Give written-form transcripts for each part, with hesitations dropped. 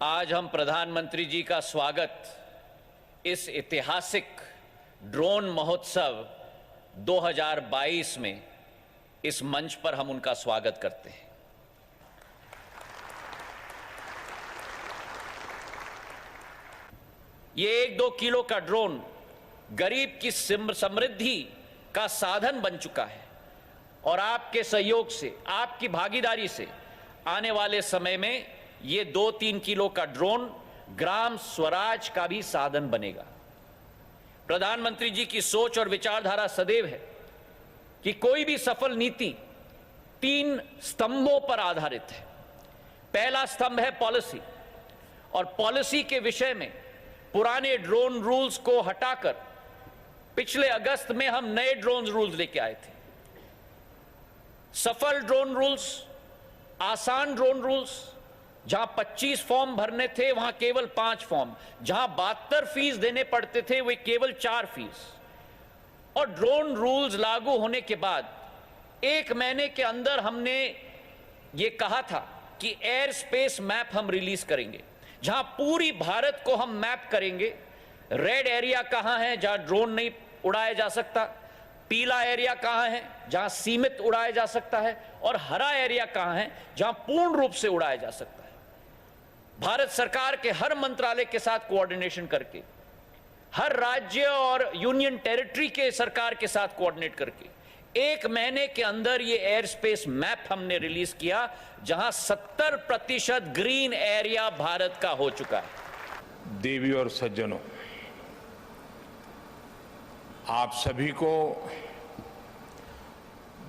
आज हम प्रधानमंत्री जी का स्वागत इस ऐतिहासिक ड्रोन महोत्सव 2022 में इस मंच पर हम उनका स्वागत करते हैं। ये 1-2 किलो का ड्रोन गरीब की समृद्धि का साधन बन चुका है और आपके सहयोग से, आपकी भागीदारी से आने वाले समय में ये 2-3 किलो का ड्रोन ग्राम स्वराज का भी साधन बनेगा। प्रधानमंत्री जी की सोच और विचारधारा सदैव है कि कोई भी सफल नीति 3 स्तंभों पर आधारित है। पहला स्तंभ है पॉलिसी, और पॉलिसी के विषय में पुराने ड्रोन रूल्स को हटाकर पिछले अगस्त में हम नए ड्रोन रूल्स लेके आए थे। सफल ड्रोन रूल्स, आसान ड्रोन रूल्स, जहां 25 फॉर्म भरने थे वहां केवल 5 फॉर्म, जहां 72 फीस देने पड़ते थे वे केवल 4 फीस। और ड्रोन रूल्स लागू होने के बाद 1 महीने के अंदर हमने ये कहा था कि एयर स्पेस मैप हम रिलीज करेंगे, जहां पूरी भारत को हम मैप करेंगे। रेड एरिया कहां है जहां ड्रोन नहीं उड़ाया जा सकता, पीला एरिया कहां है जहां सीमित उड़ाया जा सकता है, और हरा एरिया कहां है जहां पूर्ण रूप से उड़ाया जा सकता है। भारत सरकार के हर मंत्रालय के साथ कोऑर्डिनेशन करके, हर राज्य और यूनियन टेरिटरी के सरकार के साथ कोऑर्डिनेट करके 1 महीने के अंदर ये एयर स्पेस मैप हमने रिलीज किया, जहां 70% ग्रीन एरिया भारत का हो चुका है। देवी और सज्जनों, आप सभी को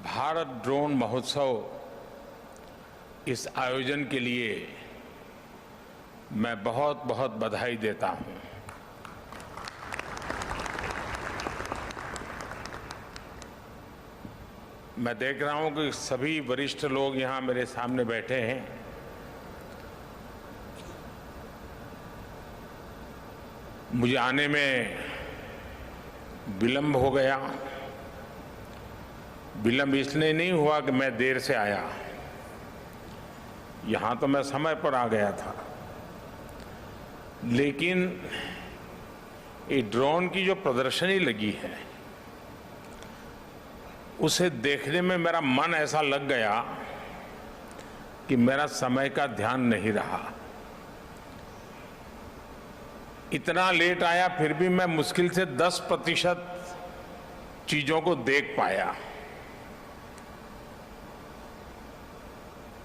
भारत ड्रोन महोत्सव इस आयोजन के लिए मैं बहुत बहुत बधाई देता हूं। मैं देख रहा हूं कि सभी वरिष्ठ लोग यहां मेरे सामने बैठे हैं। मुझे आने में विलंब हो गया। विलंब इसलिए नहीं हुआ कि मैं देर से आया, यहां तो मैं समय पर आ गया था, लेकिन ये ड्रोन की जो प्रदर्शनी लगी है उसे देखने में मेरा मन ऐसा लग गया कि मेरा समय का ध्यान नहीं रहा। इतना लेट आया, फिर भी मैं मुश्किल से 10% चीजों को देख पाया,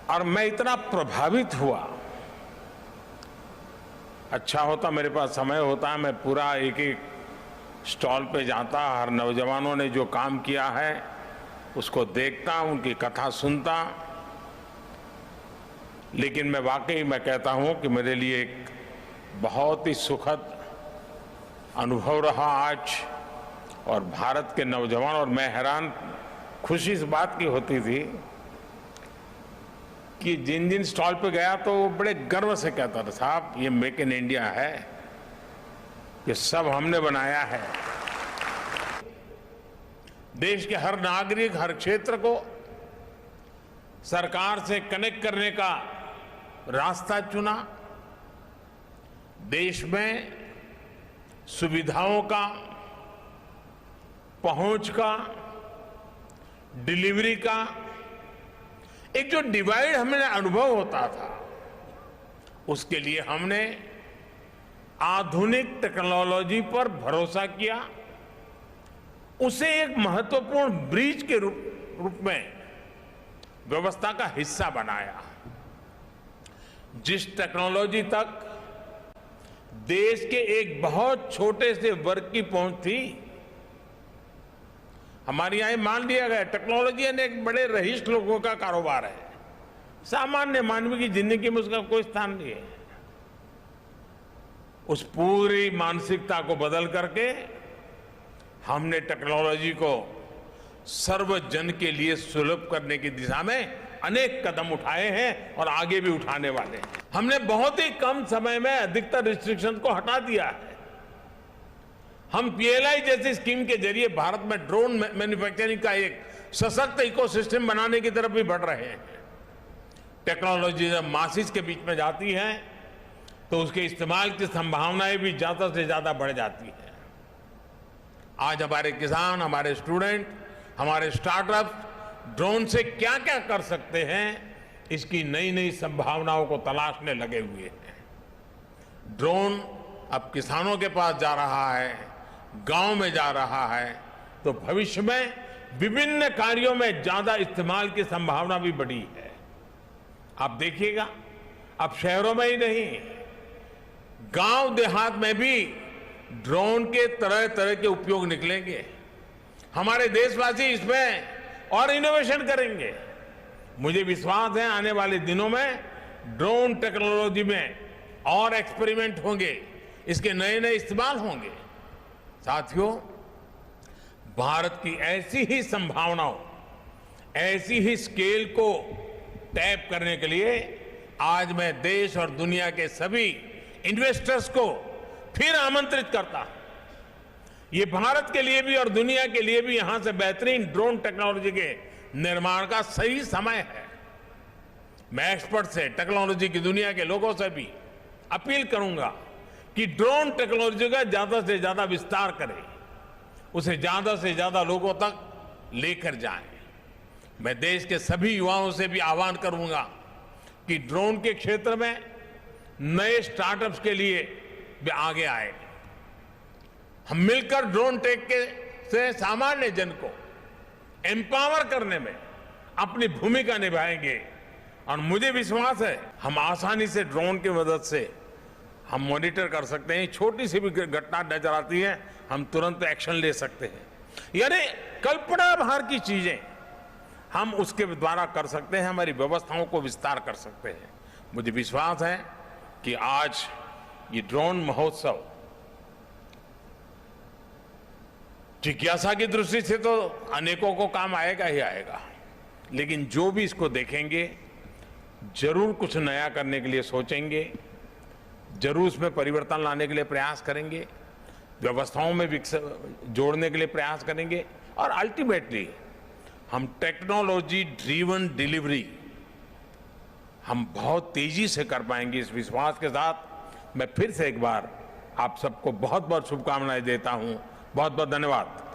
और मैं इतना प्रभावित हुआ। अच्छा होता मेरे पास समय होता, मैं पूरा एक स्टॉल पे जाता, हर नौजवानों ने जो काम किया है उसको देखता, उनकी कथा सुनता। लेकिन मैं वाकई मैं कहता हूं कि मेरे लिए एक बहुत ही सुखद अनुभव रहा आज। और भारत के नौजवान, और मैं हैरान, खुशी इस बात की होती थी कि जिन जिन स्टॉल पे गया तो वो बड़े गर्व से कहता था, साहब ये मेक इन इंडिया है, ये सब हमने बनाया है। देश के हर नागरिक, हर क्षेत्र को सरकार से कनेक्ट करने का रास्ता चुना। देश में सुविधाओं का, पहुंच का, डिलीवरी का एक जो डिवाइड हमें अनुभव होता था, उसके लिए हमने आधुनिक टेक्नोलॉजी पर भरोसा किया, उसे एक महत्वपूर्ण ब्रिज के रूप में व्यवस्था का हिस्सा बनाया। जिस टेक्नोलॉजी तक देश के एक बहुत छोटे से वर्ग की पहुंच थी, हमारे यहां मान लिया गया टेक्नोलॉजी एक बड़े रईस लोगों का कारोबार है, सामान्य मानव की जिंदगी में उसका कोई स्थान नहीं है। उस पूरी मानसिकता को बदल करके हमने टेक्नोलॉजी को सर्वजन के लिए सुलभ करने की दिशा में अनेक कदम उठाए हैं और आगे भी उठाने वाले हैं। हमने बहुत ही कम समय में अधिकतर रिस्ट्रिक्शन को हटा दिया है। हम पीएलआई जैसी स्कीम के जरिए भारत में ड्रोन मैन्युफैक्चरिंग का एक सशक्त इकोसिस्टम बनाने की तरफ भी बढ़ रहे हैं। टेक्नोलॉजी जब मासिस के बीच में जाती है तो उसके इस्तेमाल की संभावनाएं भी ज्यादा से ज्यादा बढ़ जाती है। आज हमारे किसान, हमारे स्टूडेंट, हमारे स्टार्टअप ड्रोन से क्या क्या कर सकते हैं, इसकी नई नई संभावनाओं को तलाशने लगे हुए हैं। ड्रोन अब किसानों के पास जा रहा है, गांव में जा रहा है, तो भविष्य में विभिन्न कार्यों में ज्यादा इस्तेमाल की संभावना भी बढ़ी है। आप देखिएगा, अब शहरों में ही नहीं, गांव देहात में भी ड्रोन के तरह तरह के उपयोग निकलेंगे। हमारे देशवासी इसमें और इनोवेशन करेंगे। मुझे विश्वास है आने वाले दिनों में ड्रोन टेक्नोलॉजी में और एक्सपेरिमेंट होंगे, इसके नए नए इस्तेमाल होंगे। साथियों, भारत की ऐसी ही संभावनाओं, ऐसी ही स्केल को टैप करने के लिए आज मैं देश और दुनिया के सभी इन्वेस्टर्स को फिर आमंत्रित करता हूं। ये भारत के लिए भी और दुनिया के लिए भी यहां से बेहतरीन ड्रोन टेक्नोलॉजी के निर्माण का सही समय है। मैं एक्सपर्ट से, टेक्नोलॉजी की दुनिया के लोगों से भी अपील करूंगा कि ड्रोन टेक्नोलॉजी का ज्यादा से ज्यादा विस्तार करें, उसे ज्यादा से ज्यादा लोगों तक लेकर जाएं। मैं देश के सभी युवाओं से भी आह्वान करूंगा कि ड्रोन के क्षेत्र में नए स्टार्टअप्स के लिए भी आगे आए। हम मिलकर ड्रोन टेक के से सामान्य जन को एम्पावर करने में अपनी भूमिका निभाएंगे। और मुझे विश्वास है हम आसानी से ड्रोन की मदद से हम मॉनिटर कर सकते हैं। छोटी सी भी घटना नजर आती है, हम तुरंत एक्शन ले सकते हैं। यानी कल्पना बाहर की चीजें हम उसके द्वारा कर सकते हैं, हमारी व्यवस्थाओं को विस्तार कर सकते हैं। मुझे विश्वास है कि आज ये ड्रोन महोत्सव जिज्ञासा की दृष्टि से तो अनेकों को काम आएगा ही आएगा, लेकिन जो भी इसको देखेंगे जरूर कुछ नया करने के लिए सोचेंगे, जरूर उसमें परिवर्तन लाने के लिए प्रयास करेंगे, व्यवस्थाओं में जोड़ने के लिए प्रयास करेंगे और अल्टीमेटली हम टेक्नोलॉजी ड्रिवन डिलीवरी हम बहुत तेजी से कर पाएंगे। इस विश्वास के साथ मैं फिर से एक बार आप सबको बहुत बहुत शुभकामनाएं देता हूं। बहुत बहुत धन्यवाद।